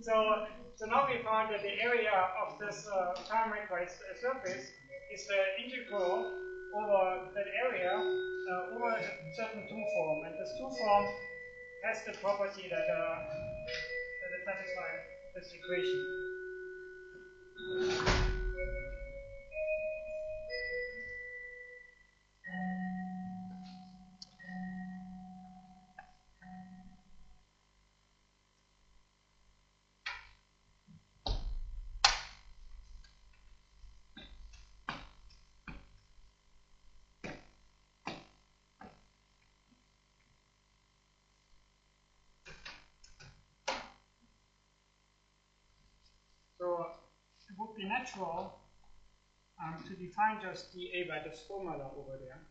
So now we found that the area of this parameterized surface is the integral over that area over a certain 2 form, and this 2 form has the property that it satisfies this equation. So it would be natural to define just dA by this formula over there.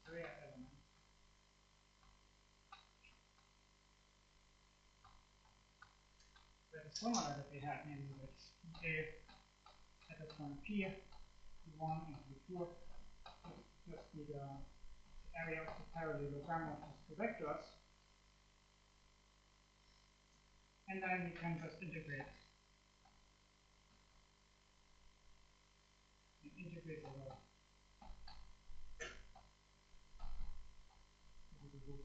Area element. The formula that we had, namely that dA at the point P, P1 and P2, just be the area of the parallelogram of these two vectors. And then we can just integrate. Integrate the whole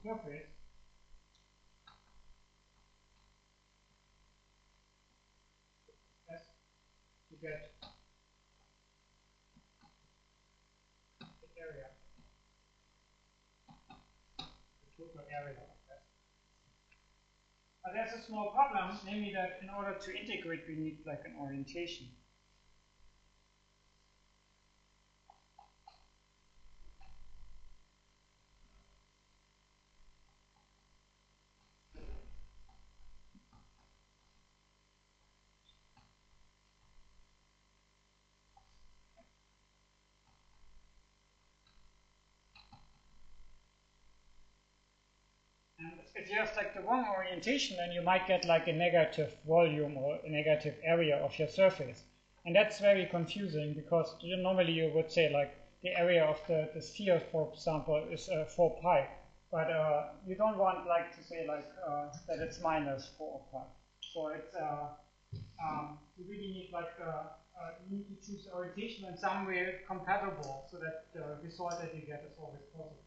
surface. As to get the area, the total area of that. But there's a small problem, namely that in order to integrate, we need like an orientation. And if you have like the wrong orientation, then you might get like a negative volume or a negative area of your surface. And that's very confusing because normally you would say like the area of the sphere, for example, is 4 pi. But you don't want like to say like that it's minus 4 pi. So it's you really need like you need to choose orientation in some way compatible so that the result that you get is always positive.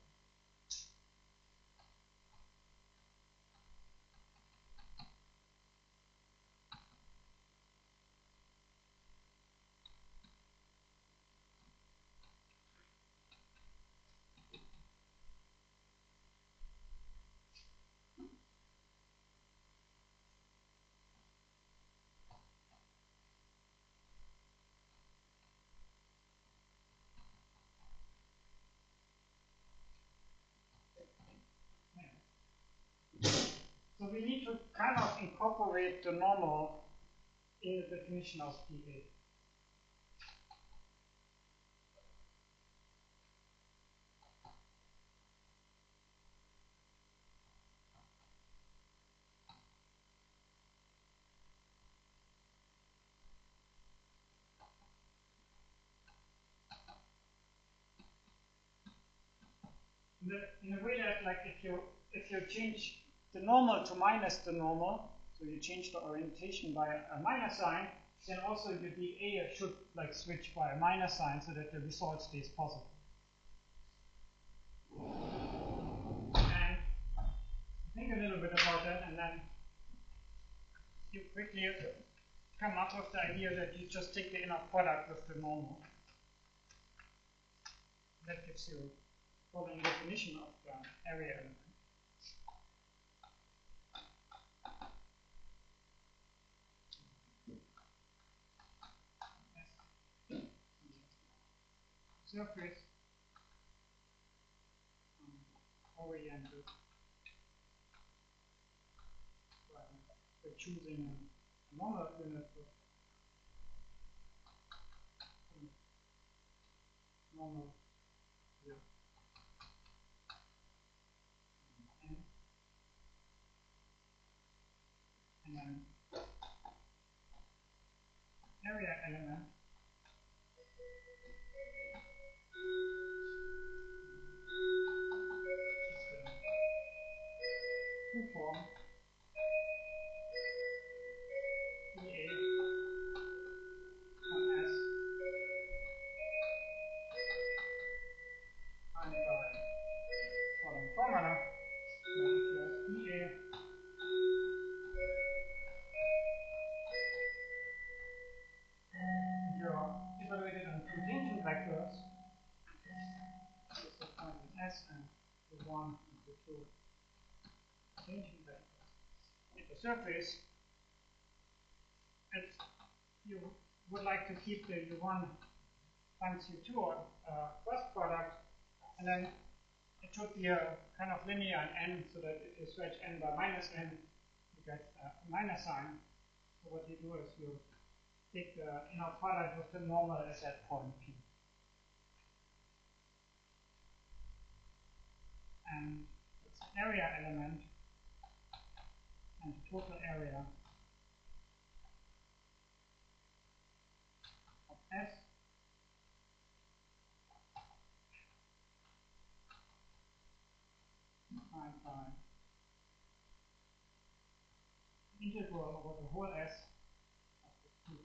So we need to kind of incorporate the normal in the definition of dA. In a way that like if you change the normal to minus the normal, so you change the orientation by a minus sign, then also your dA should like switch by a minus sign so that the result stays positive. And think a little bit about that, and then you quickly come up with the idea that you just take the inner product with the normal. That gives you the following definition of the area element. Surface oriented by choosing a normal unit with normal here and then area element two form EA on S and by following formula EA you're evaluated on two tangent vectors. This is defined in S and the 1 and the 2 tangent vectors. At the surface, and you would like to keep the U1 times U2 cross product, and then it should be a kind of linear in n, so that if you stretch n by minus n, you get a minus sign. So what you do is you take the inner product with the normal at that point P. And it's an area element and total area of S defined by integral over the whole S of the 2.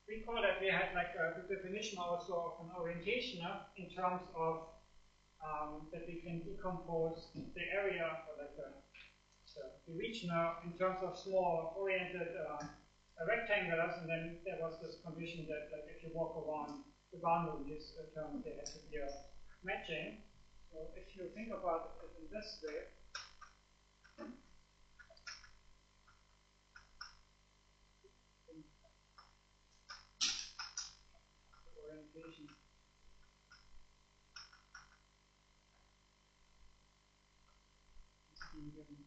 Recall that we had like a definition also of an orientation in terms of that we can decompose the area or like the region in terms of small oriented rectangles, and then there was this condition that like if you walk around the boundaries terms they had to be matching. So if you think about it in this way, orientation is being given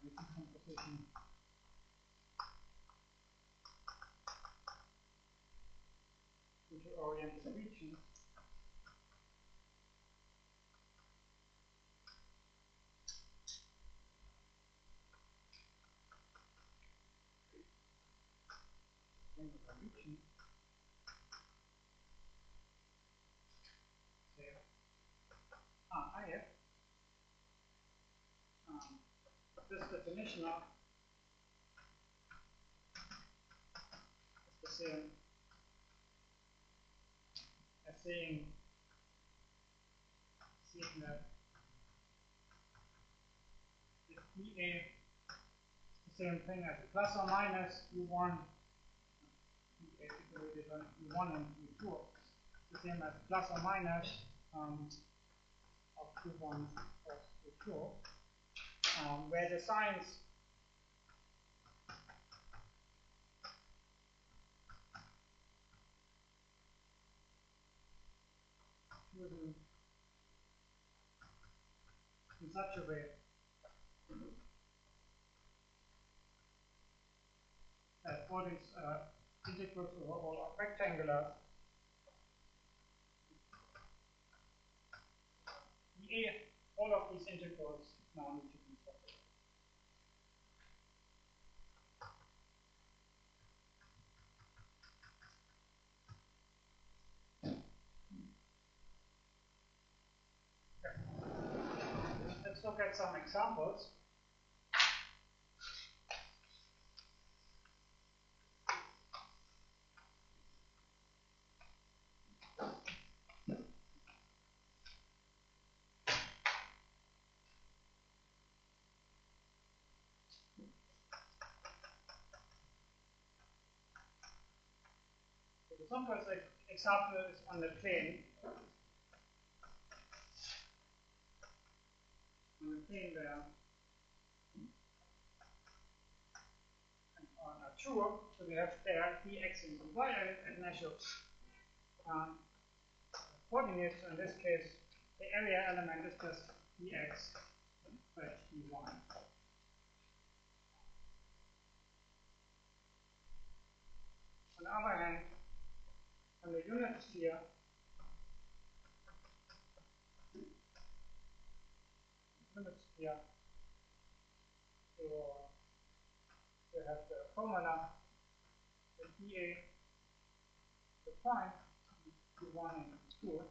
the decomposition into oriented regions. Region. I have this definition of is the same as saying that if EA is the same thing as plus or minus U1, EA equated on U1 and U2, it's the same as plus or minus of U1 plus U2, where the signs chosen in such a way that all these integrals over all are rectangular. EA, all of these integrals now need to be separated. Let's look at some examples. So the first example is on the plane plane there and are true, so we have there dx and dy and measure coordinates. So in this case, the area element is just dx by dy. On the other hand, on the unit sphere, you have the formula, the dA, the point, d1 and d2. You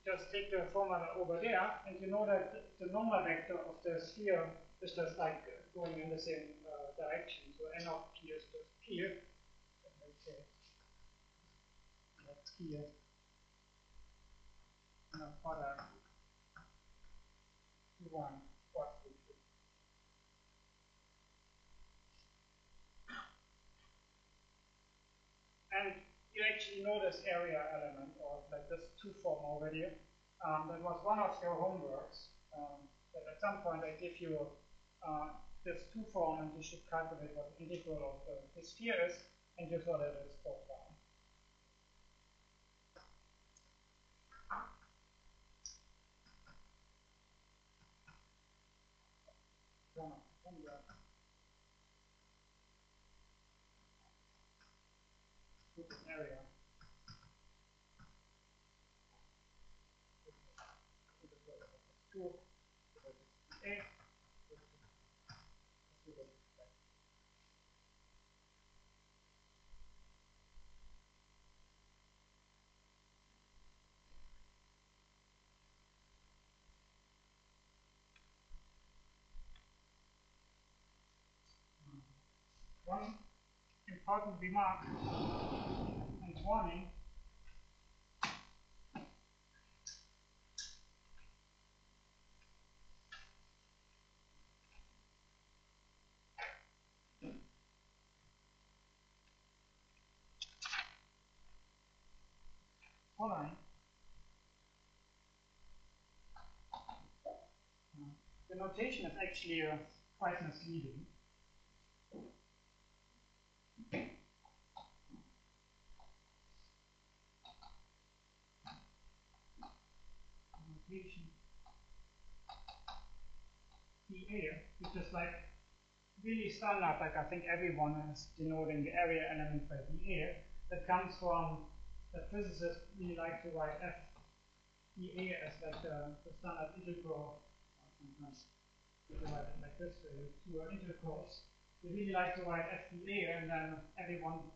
just take the formula over there, and you know that the normal vector of the sphere is just like going in the same direction. So n of p is just p. Let's say that's here. And a product d1 plus d2. And you actually know this area element, or like this two form already. That was one of your homeworks. That at some point I give you this two form, and you should calculate what the integral of the sphere is, and you saw that it's 4 pi. Area. One important remark and warning. Following. The notation is actually quite misleading. Notation dA, which is like really standard, like I think everyone is denoting the area element by dA. That comes from that physicists really like to write f dA as like the standard integral. Sometimes you can write it like this way, two integrals. They really like to write f dA, and then everyone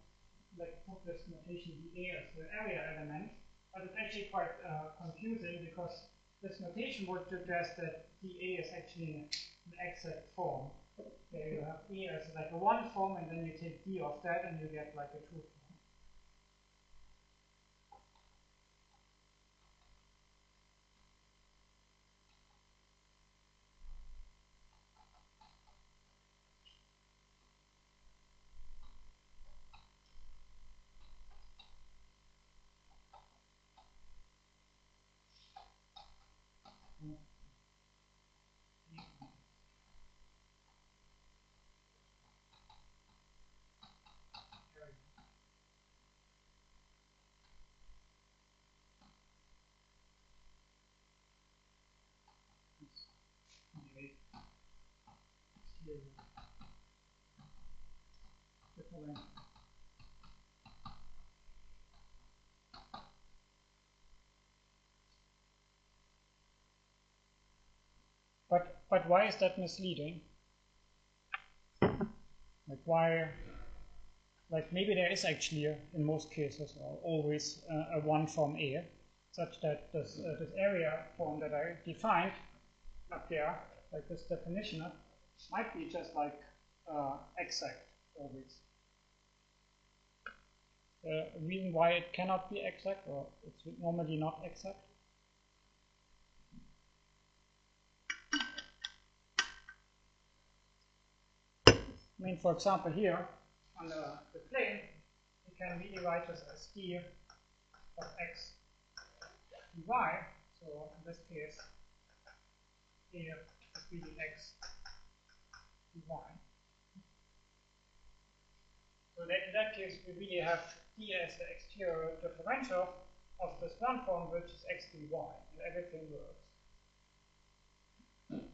like put this notation dA as the area element. But it's actually quite confusing, because this notation would suggest that dA is actually an exact form. Okay, you have A as like a 1 form, and then you take D of that, and you get like a 2 form. But why is that misleading? Like why? Like maybe there is actually in most cases always a 1 form A, such that this area form that I defined up there, like this definition, might be just like exact always. The reason why it cannot be exact, or it's normally not exact. I mean, for example, here on the plane, we can really write this as d of x dy. So in this case, here is really x, y. So that in that case, we really have d as the exterior differential of this one form, which is x dy, and everything works.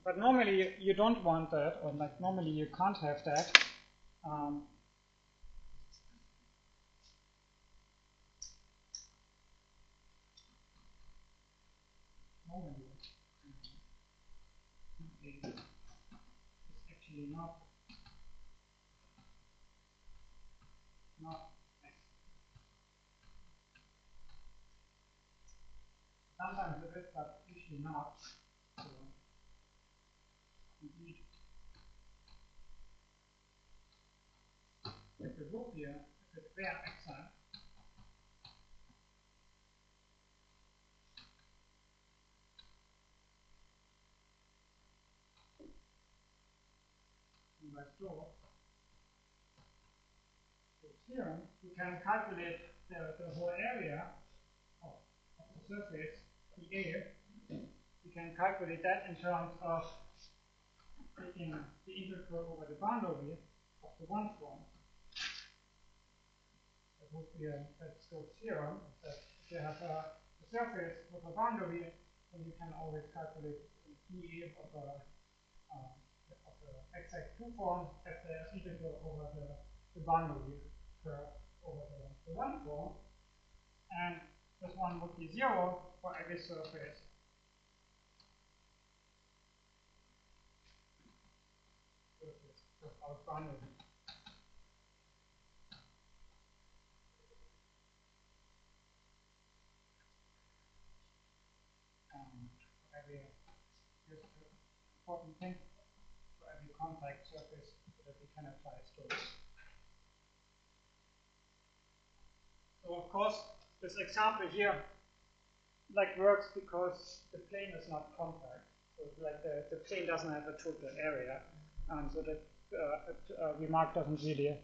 But normally you don't want that, or like normally you can't have that. Normally, it's actually not sometimes it is, but usually not. So, indeed, if it would be, if it were exact, by so theorem, you can calculate the whole area of the surface, dA. You can calculate that in terms of taking the integral over the boundary of the one form. That would be a Stokes theorem, that if you have a surface with a boundary, then you can always calculate dA of the x2 form as the integral over the boundary curve over the one form. And this one would be 0 for every surface without boundary. For every here's the important thing, for every contact surface, so that we can apply Stokes. So of course, this example here like works because the plane is not compact. So like the plane doesn't have a total area, so that remark doesn't really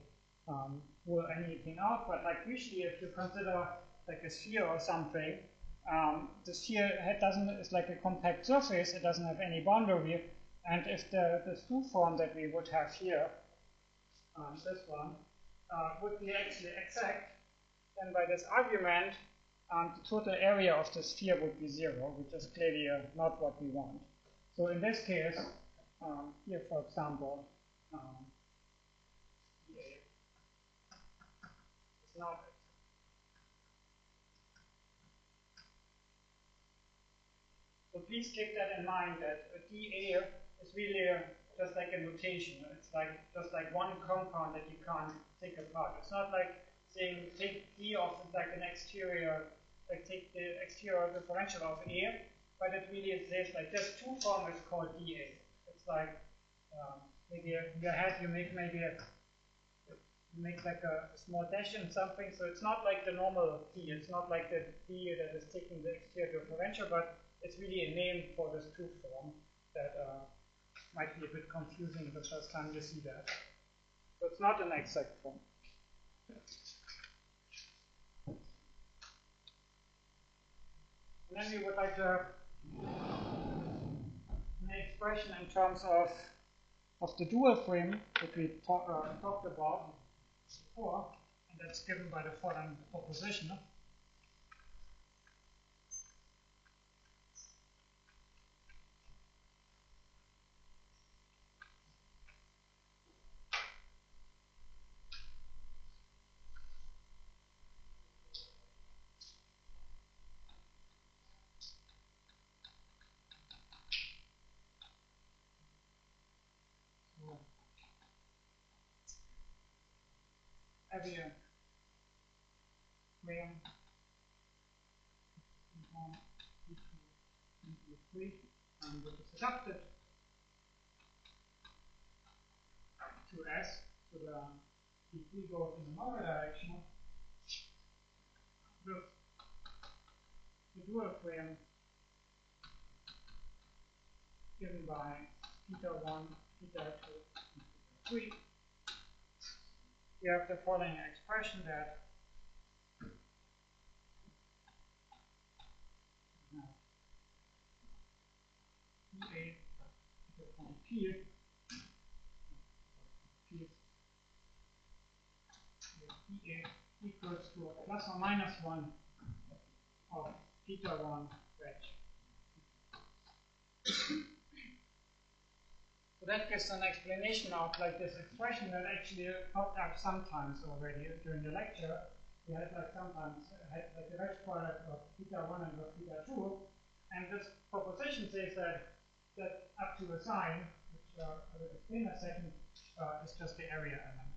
rule anything out. But like usually, if you consider like a sphere or something, the sphere is like a compact surface. It doesn't have any boundary, and if the two form that we would have here, this one, would be actually exact, then by this argument, the total area of the sphere would be 0, which is clearly not what we want. So in this case, here for example, dA is not exact. So please keep that in mind, that dA is really just like a notation. It's like just like one compound that you can't take apart. It's not like saying take d of like an exterior, like take the exterior differential of A, but it really says like this two form is called dA. It's like maybe in your head you make maybe like a small dash in something, so it's not like the normal d. It's not like the d that is taking the exterior differential, but it's really a name for this two form that might be a bit confusing the first time you see that. So it's not an exact form. And then we would like to have an expression in terms of the dual frame that we talked about before, and that's given by the following proposition. Every frame into 3 which is adapted to S, so if we go in the lower direction, with the dual frame given by theta 1, theta 2, and theta 3, we have the following expression that dA P EA equals to plus or minus 1 of theta 1 wedge. So that gives an explanation of like this expression that actually popped up sometimes already during the lecture. We had like sometimes had like the wedge product of theta 1 and of theta 2, and this proposition says that up to a sign, which I will explain in a second, is just the area element.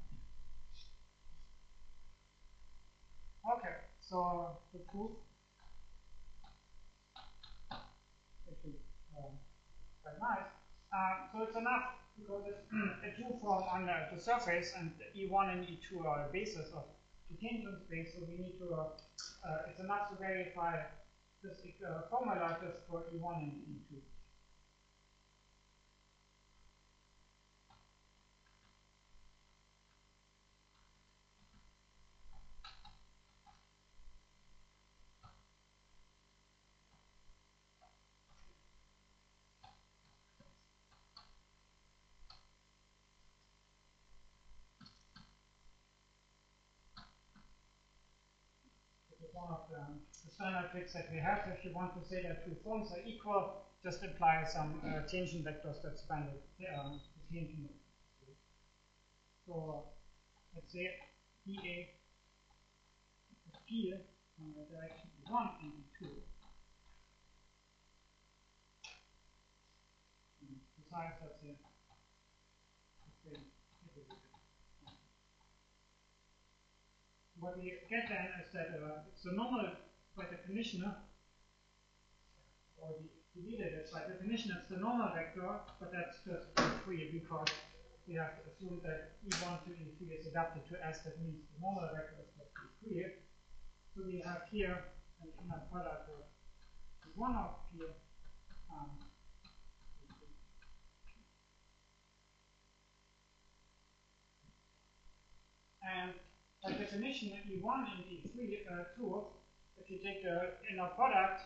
Okay, so the proof is quite nice. So it's enough because it's a two form on the surface, and E1 and E2 are the basis of the tangent space. So we need to, it's enough to verify this formula just for E1 and E2. One of the standard tricks that we have. If you want to say that two forms are equal, just apply some tangent vectors that span the tangent. So let's say dA P in the direction E1 and E2. Besides, let's say what we get then is that it's a normal by definition, or deleted it by definition, it's the normal vector, but that's just free because we have to assume that E1 to E3 is adapted to S. That means the normal vector is just E3. So we have here an inner product of E1 of P. And by definition, E1 and E3, 2, if you take the inner product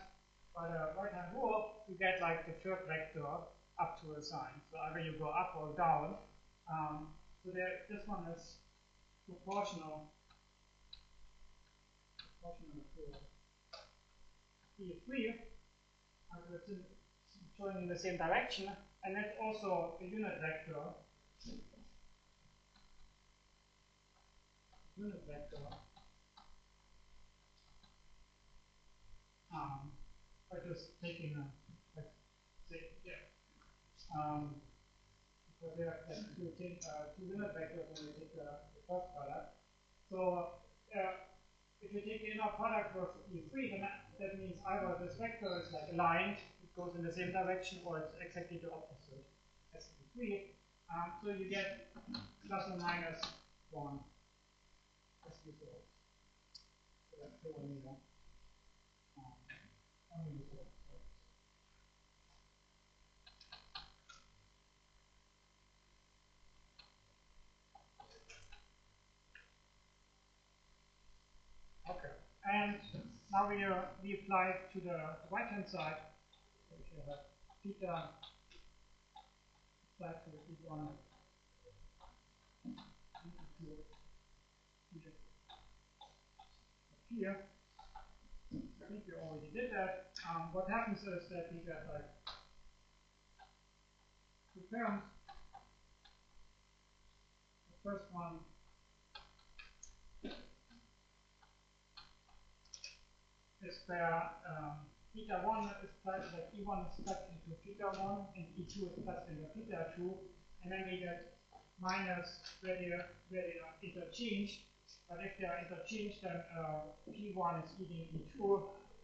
by the right-hand rule, you get like the third vector up to a sign. So either you go up or down. So this one is proportional to E3, and it's going in the same direction, and it's also a unit vector. By just taking a, let's say, because there are like two unit vectors when we take the first product. So if you take the inner product with E3, then that means either this vector is like aligned, it goes in the same direction, or it's exactly the opposite as E3. So you get plus or minus 1 as result. So that's the only result. Okay, and now we apply it to the right-hand side. So if you have theta applied to the E1 here. I think we already did that. What happens is that we get like two terms. The first one is where theta 1 is placed, like E1 is placed into theta 1 and E2 is placed into theta 2, and then we get minus where they are interchanged. But if they are interchanged, then P1 is eating E2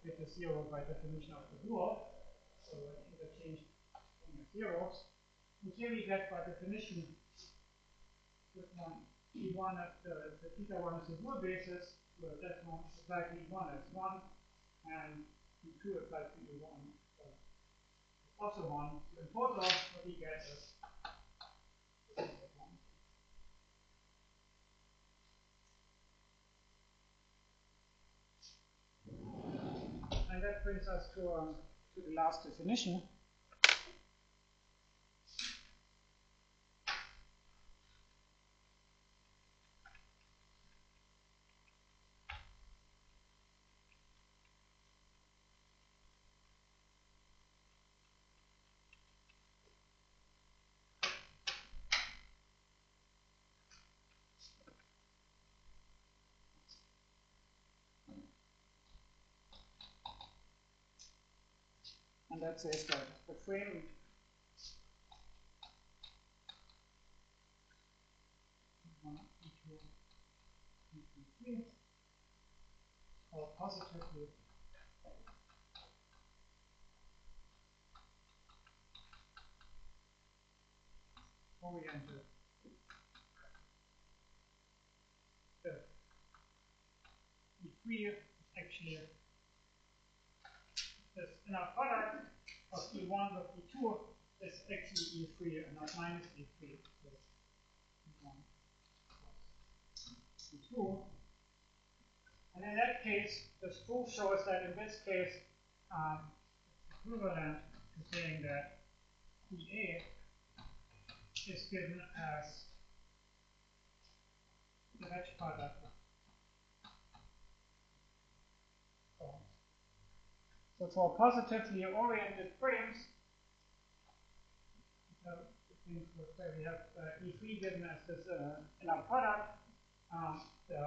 with a 0 by definition of the dual. So interchanged is 0. And here we get by definition this one E1 as the theta 1 is the dual basis, so that one applied to E1 as 1, and E2 applied to E1 is also 1. So in total, what we get is and that brings us to the last definition. that says that the frame or positively oriented. The E3 is actually this inner product of E1 of E2 is actually E3 and not minus E3. So E1 plus E2. And in that case, this proof shows that in this case, it's equivalent to saying that EA is given as the wedge product. So for positively oriented frames, where we have E3 given as this inner product, the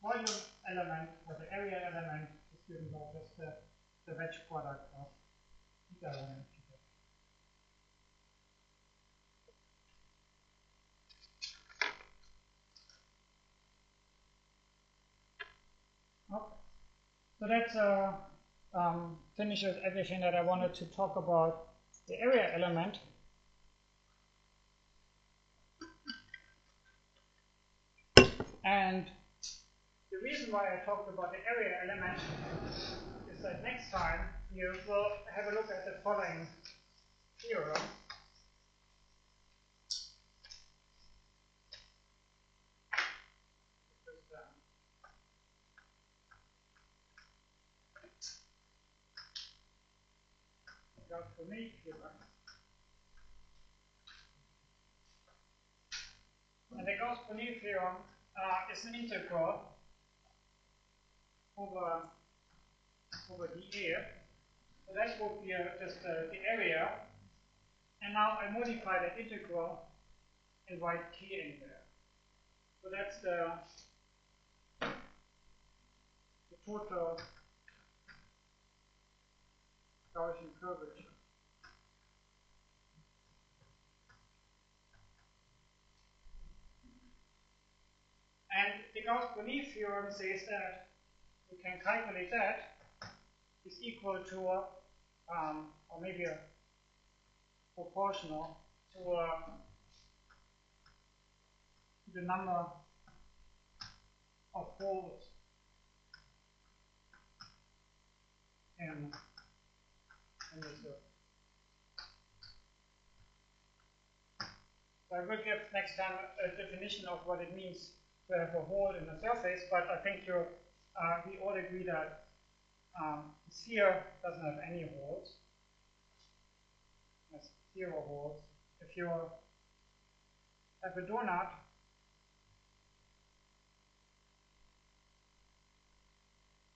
volume element or the area element is given by just the wedge product of theta element. Okay. So that finishes everything that I wanted to talk about the area element. And the reason why I talked about the area element is that next time you will have a look at the following theorem. Gauss-Bonnet theorem. And the Gauss-Bonnet theorem is an integral over dA. So that would be just the area. And now I modify that integral and write k in there. So that's the total Gaussian curvature. And the Gauss-Bonnet theorem says that you can calculate that is equal to, or maybe proportional to the number of holes in the circle. So I will give next time a definition of what it means to have a hole in a surface, but I think we all agree that the sphere doesn't have any holes. It has 0 holes. If you have a donut,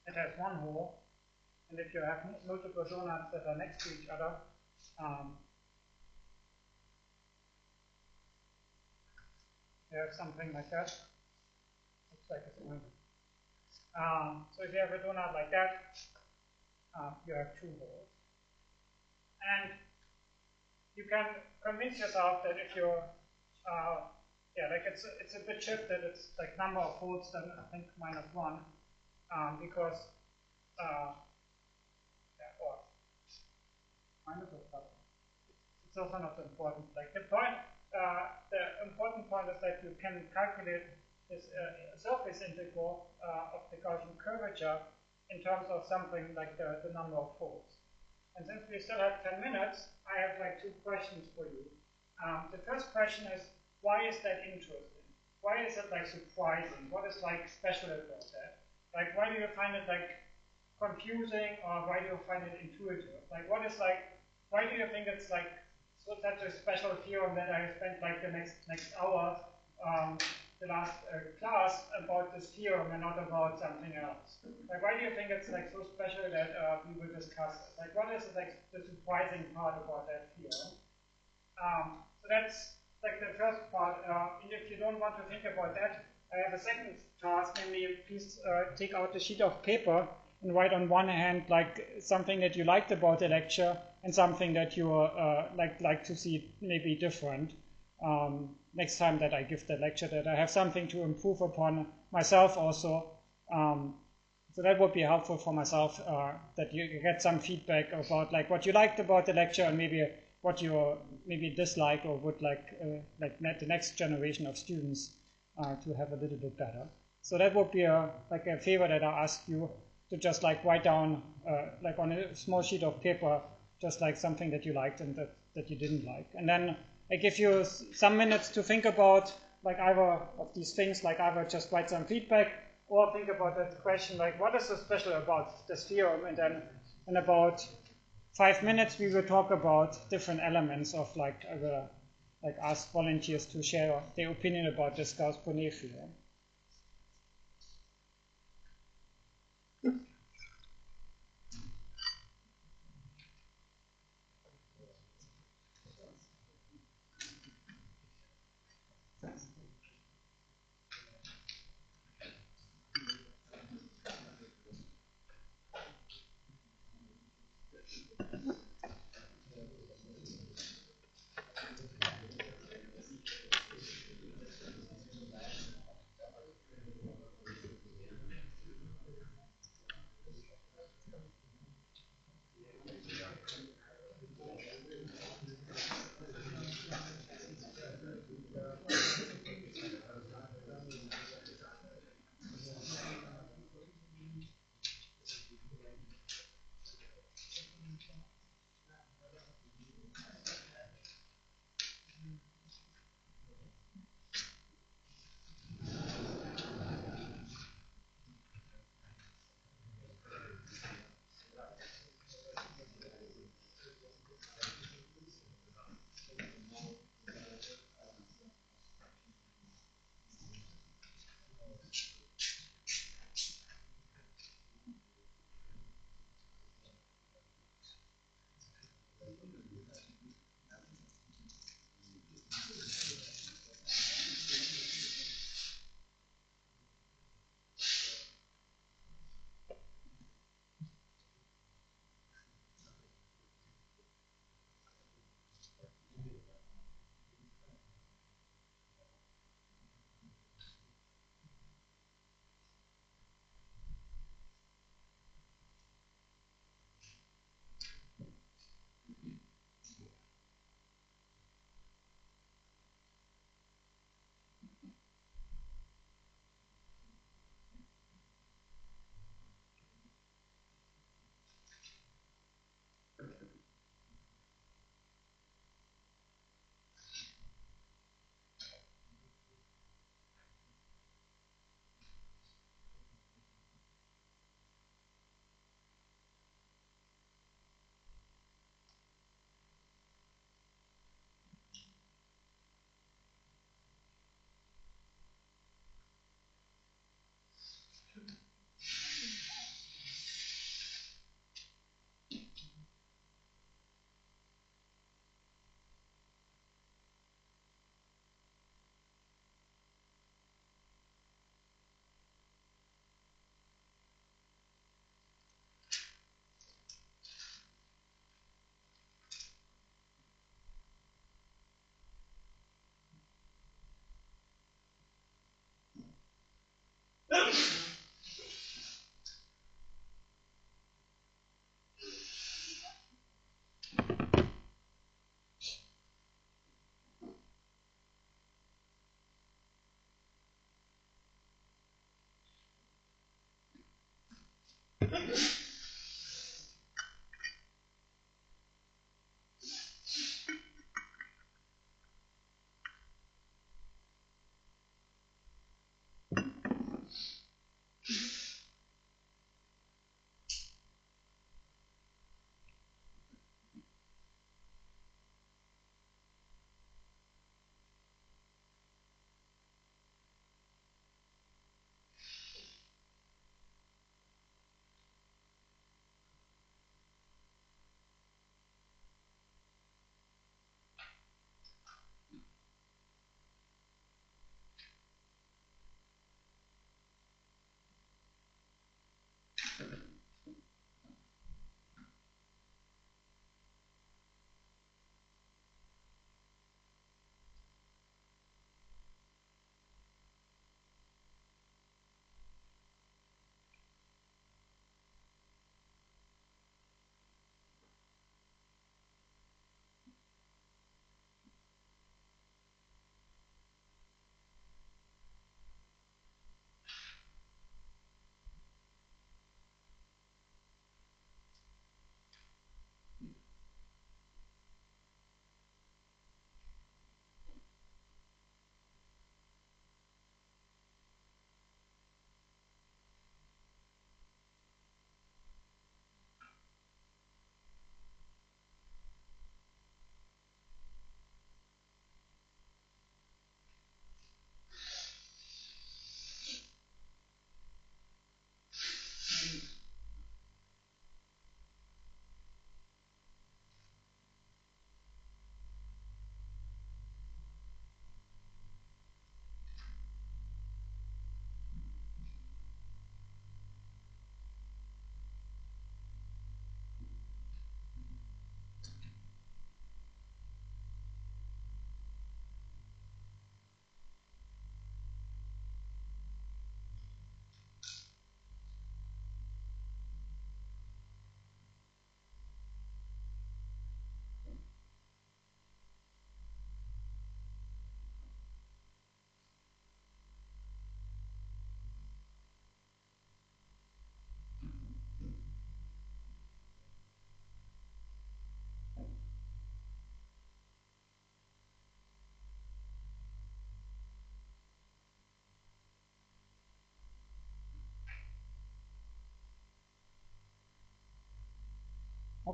it has 1 hole, and if you have multiple donuts that are next to each other, you have something like that. Looks like it's one. So if you have a donut like that, you have 2 holes. And you can convince yourself that if you're, like it's a bit shifted, it's like number of holes, then I think -1, because, or minus or plus. It's also not so important. Like the important point is that you can calculate this surface integral of the Gaussian curvature in terms of something like the number of holes. And since we still have 10 minutes, I have like 2 questions for you. The first question is, why is that interesting? Why is it like surprising? What is like special about that? Like, why do you find it like confusing, or why do you find it intuitive? Like, what is like, why do you think it's like such a special theorem that I spent like the next hour, the last class about this theorem and not about something else? Like, why do you think it's like so special that we will discuss it? Like, what is like the surprising part about that theorem? So that's like the first part. And if you don't want to think about that, I have a second task, namely, please take out a sheet of paper and write on one hand like something that you liked about the lecture and something that you like to see maybe different next time that I give the lecture, that I have something to improve upon myself also. So that would be helpful for myself, that you get some feedback about like what you liked about the lecture and maybe what you maybe disliked or would like the next generation of students to have a little bit better. So that would be like a favor that I ask you to just like write down like on a small sheet of paper, just like something that you liked and that you didn't like. And then I give you some minutes to think about like either of these things, like either just write some feedback or think about that question, like what is so special about this theorem? And then in about 5 minutes, we will talk about different elements of like, I will like ask volunteers to share their opinion about this Gauss-Bonnet theorem.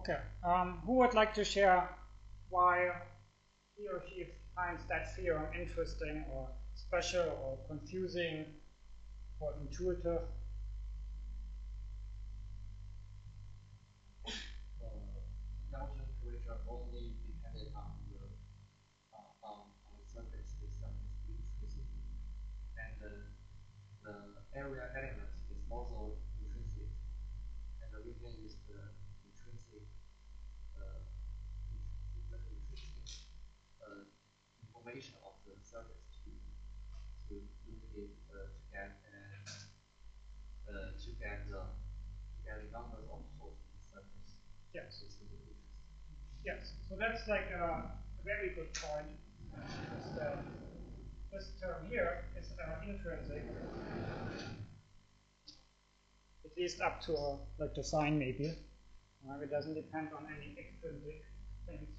Okay. Who would like to share why he or she finds that theorem interesting or special or confusing or intuitive? Gaussian curvature only depended on the surface system is intrinsic, and the area element is also intrinsic, and we can use the intrinsic information of the surface to look it to get the numbers of holes in the surface. Yes. So it's really interesting. Yes. So that's like a very good point. This term here is intrinsic, at least up to like the sign maybe. It doesn't depend on any extrinsic things.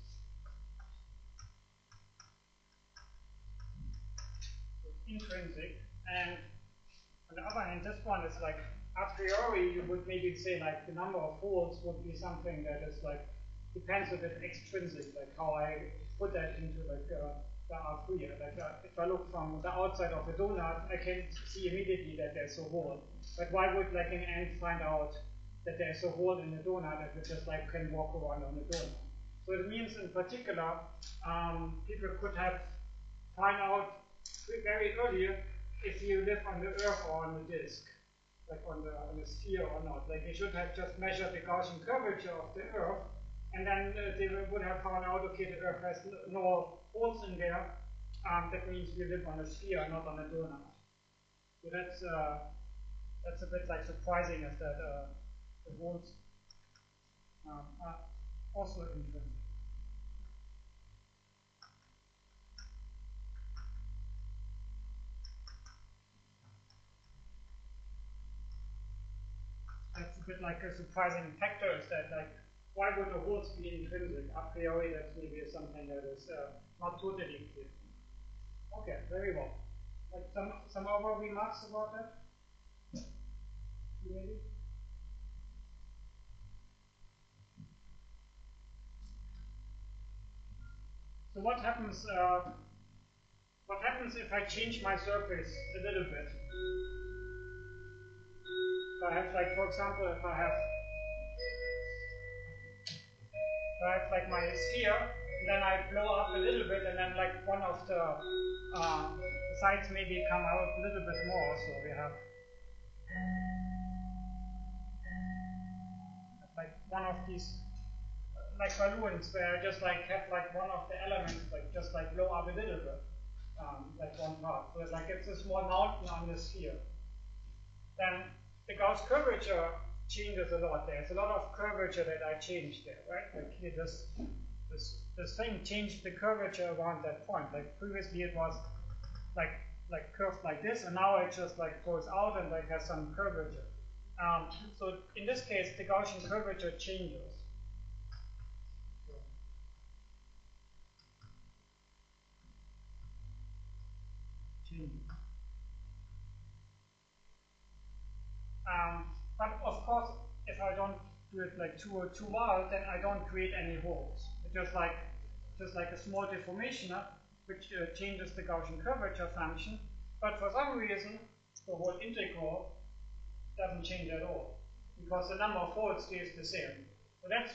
So it's intrinsic, and on the other hand, this one is like a priori you would maybe say like the number of holes would be something that is like depends a bit extrinsic, like how I put that into like the R3. Like if I look from the outside of a donut, I can see immediately that there's a hole. But why would like an ant find out that there's a hole in the donut if it just like can walk around on the donut? So it means in particular, people could have find out very early if you live on the Earth or on the disk, like on the sphere or not. Like they should have just measured the Gaussian curvature of the Earth, and then they would have found out, okay, the Earth has no holes in there. That means we live on a sphere, not on a donut. So that's a bit like surprising, is that the holes are also intrinsic. That's a bit like a surprising factor, is that like why would the holes be intrinsic? A priori, that's maybe something that is not totally clear. Okay, very well. Like some other remarks about that? Maybe? So what happens if I change my surface a little bit? If I have like, for example, if I have like my sphere, and then I blow up a little bit, and then like one of the sides maybe come out a little bit more. So we have like one of these like balloons where I just like have like one of the elements like just like blow up a little bit, like one part. So it's like it's a small mountain on the sphere. Then the Gauss curvature changes a lot. There's a lot of curvature that I changed there, right? Like here, this thing changed the curvature around that point. Like previously it was like curved like this, and now it just like goes out and like has some curvature. So in this case, the Gaussian curvature changes. But of course, if I don't do it like too wild, then I don't create any holes. It's just like a small deformation, which changes the Gaussian curvature function. But for some reason, the whole integral doesn't change at all, because the number of holes stays the same. So that's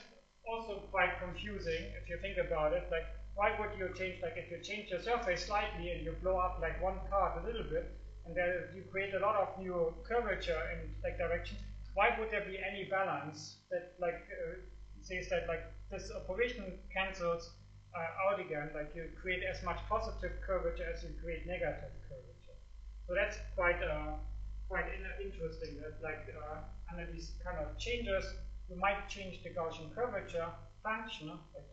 also quite confusing if you think about it. Like, why would you change, like if you change your surface slightly and you blow up like one part a little bit, and then you create a lot of new curvature in like direction, why would there be any balance that like says that like this operation cancels out again, like you create as much positive curvature as you create negative curvature. So that's quite interesting that like under these kind of changes, you might change the Gaussian curvature function, like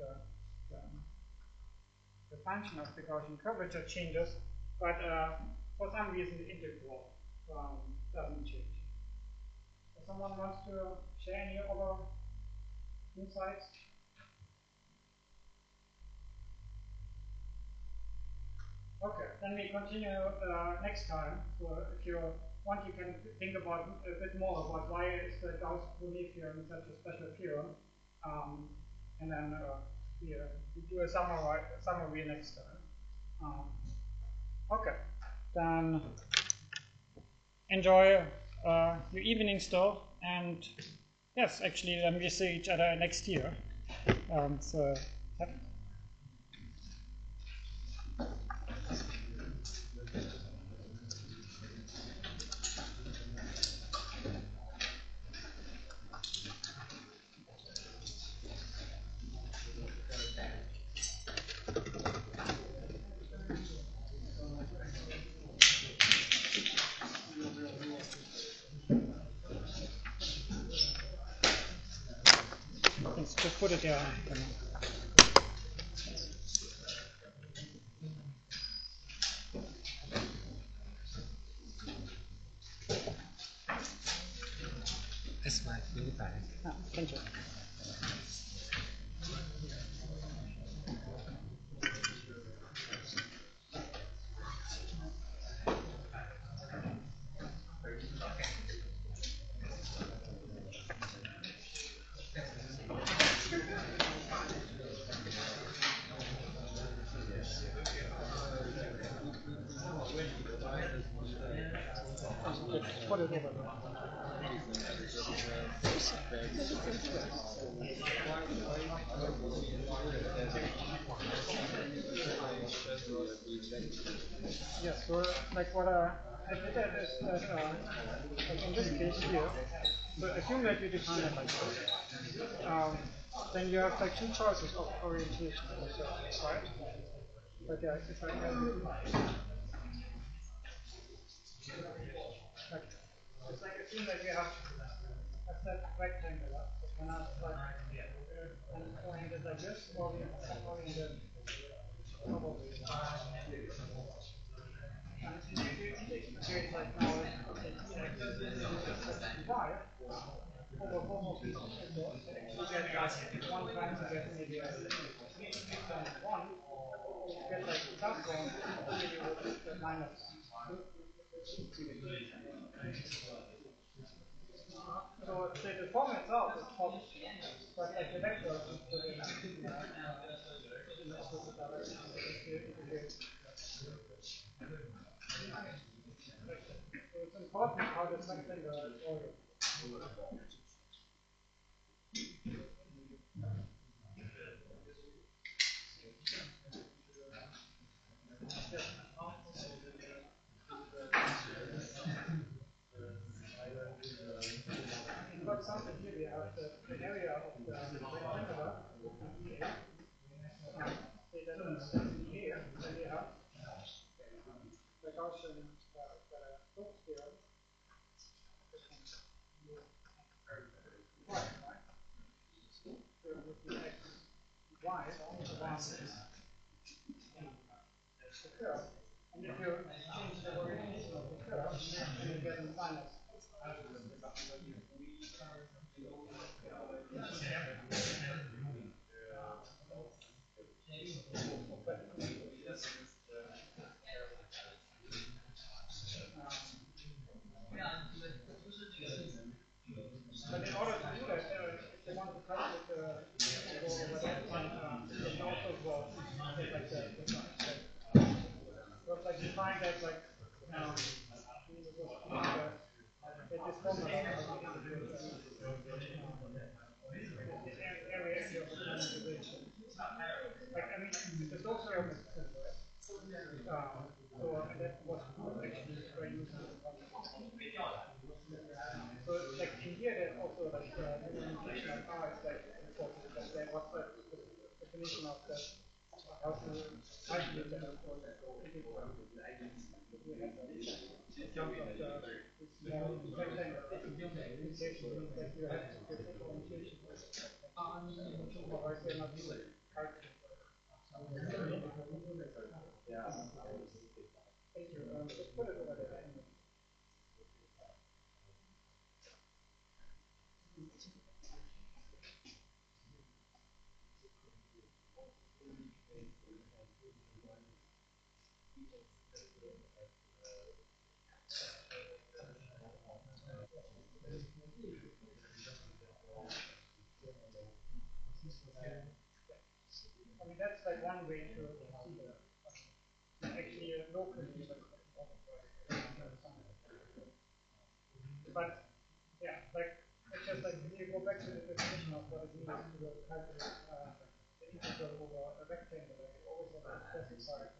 the function of the Gaussian curvature changes, but for some reason the integral doesn't change. If someone wants to share any other insights? Okay, then we continue next time. So if you want, you can think about a bit more about why is the Gauss-Bruni theorem such a special theorem. um, and then here we do a summary next time. Okay, then enjoy your evening still, and yes, actually, then we see each other next year. So. Just put it there. That's my feedback. Thank you. Put it over there. Yes, so like what I did that is that like in this case here, so assume that you define it like this. Then you have like two choices of orientation for the surface, right? But yeah, if I can like it's like assume that you have a set rectangular, so can I like orient it like this, or we can orient it probably. And in the case like now it's x and y over both of these equals, so you get like one times you get maybe a times one, you get like plus one, here you would get minus. So the form itself is positive, but like the vector is put in the opposite direction. So it's important how this rectangle is ordered. For example, here we have the area of the rectangular would be EA. Say that is EA, then we have the Gaussian Stokes theorem. Right, right? So it would be x, y, one, the curve. And if you change the orientation of the curve, then you get a minus. But in order to do that, if you want to calculate the go over that, then you also go get like the sign. So it's like define that like that this formula indicates the area of the normalization. Like I mean, the Stokes theorem is simple, right? So and that was actually very useful. So like in here there's also like the limitation of R is like important because there was the definition of the how to isolate the integral. We had in terms of this small rectangle limitation means that you have to give orientation. Otherwise you're not calculating. Thank you. Just put it over there. I mean, that's like one way to see that. Actually, locally, but yeah, like it's just like if you go back to the definition of what it means to calculate the integral over a rectangle, like you always have to specify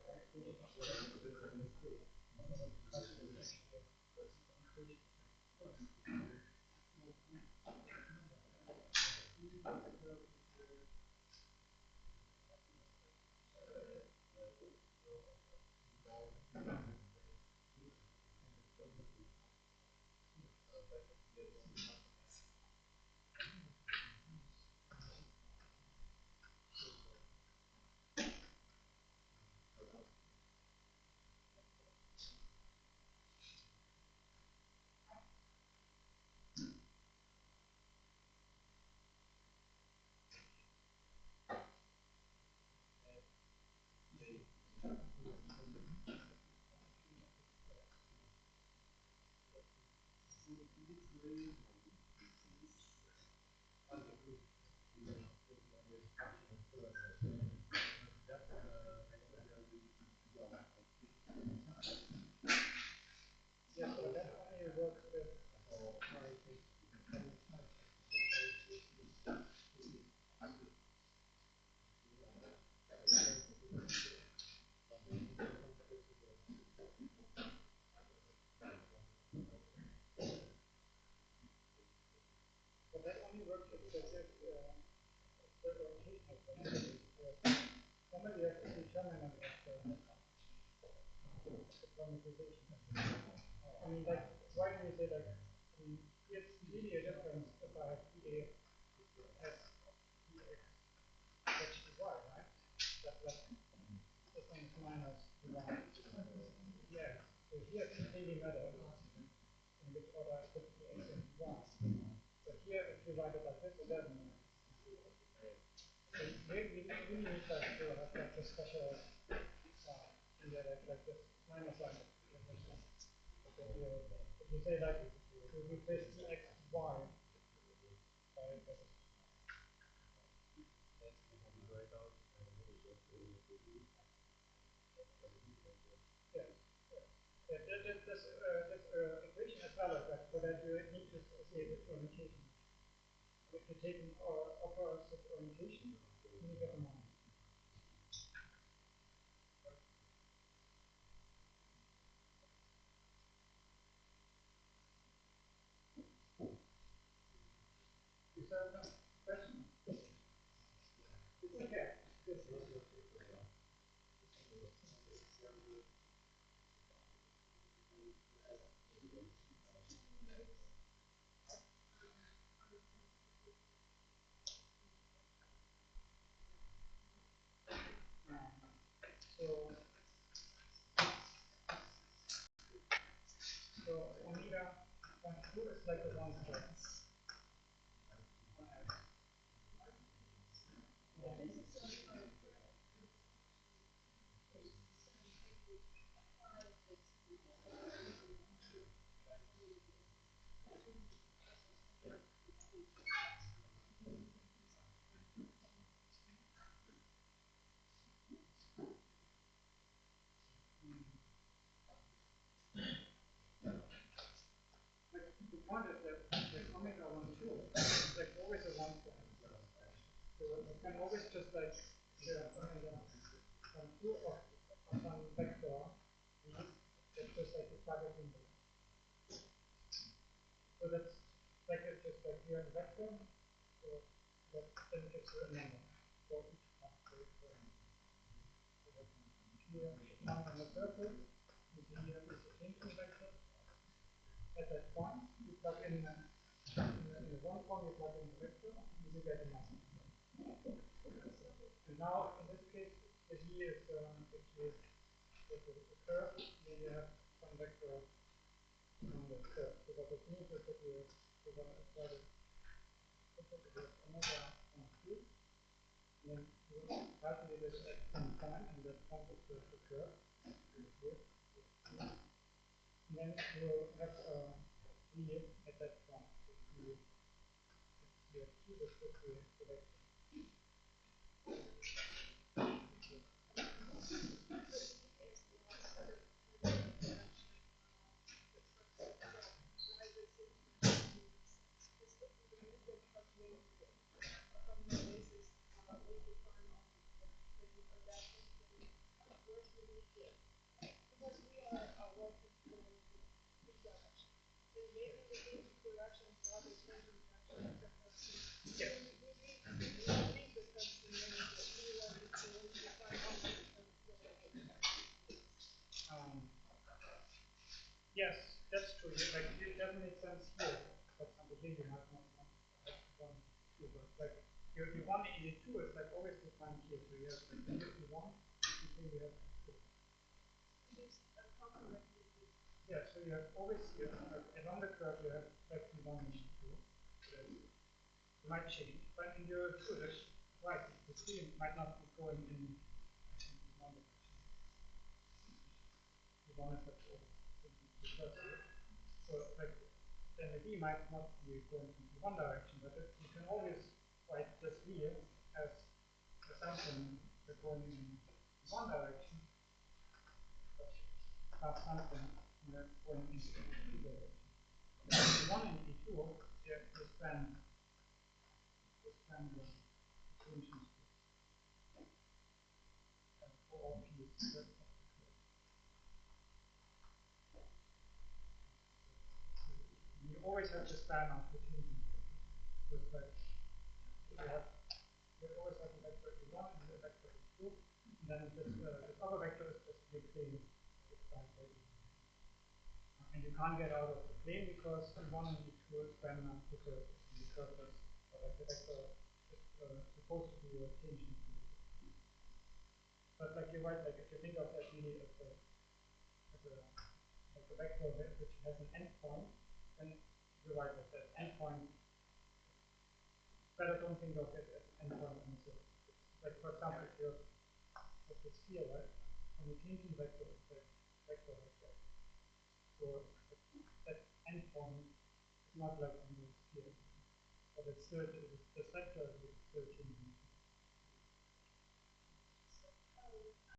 yeah, so that only works with but that only works if the orientation of the entity. Normally you have to determine the parameterization. I mean, like, why do you say like, I mean, it's really a difference if I have EA as EX H to Y, right? That's like the thing is minus Y. Yeah, so here it really matters in which order I put EX and Y. But here, if you write it like this, it doesn't matter. So we really need like to have like a special like this minus sign. If you say like to replace EX Y by yeah, this equation is valid, but for that you need to associate with orientation. If you take an opposite orientation, you get a minus. Is that a question? Okay. So, omega 2 is like a 1 square. But the point is that omega 1, 2 is like always a 1 square. So you can always just like some 2 of some vector that's just like a targeting. So that's like it's just like you have a vector, so that then it gives you a number for each one. Here, one on the surface, you see here is a tangent vector. At that point, you plug in the one form, you plug in the vector, and you get a number. And now, in this case, the D is actually the curve, then you have some vector on the curve. So what it means is that you're going to apply the omega on 2, and then you calculate this at some point, and that point is the curve. And then you have V at that point. You have 2 that's the vector. Yes, that's true. Like it doesn't make sense here. For example, here you might not want one, two, but like your one in the two is like always defined here. So you have like the one, and here you have two. Yeah, so you have always here along the curve you have like one and two. So it might change, but in your two, that's right. The three might not be going in one direction. The one is like always in the curve here. So like then the V might not be going into one direction, but you can always write this V as something going in one direction, but have something going into two direction. One and E2, they span the attention for all P's. You always have the span of the attention with like you always have the vector E1 and the vector E2, and then this other vector is just the plane. And you can't get out of the plane because E1 and E2 span the curve. The curve is like the vector is supposed to be a tangent. But like you're right, like if you think of that really as like a vector which has an endpoint, then you're right that that endpoint. But I don't think of it as an endpoint on the surface. Like for example, if you have the sphere, right? And the tangent vector is like vector like that. So that endpoint is not like on the sphere, but it's still the vector is still changing.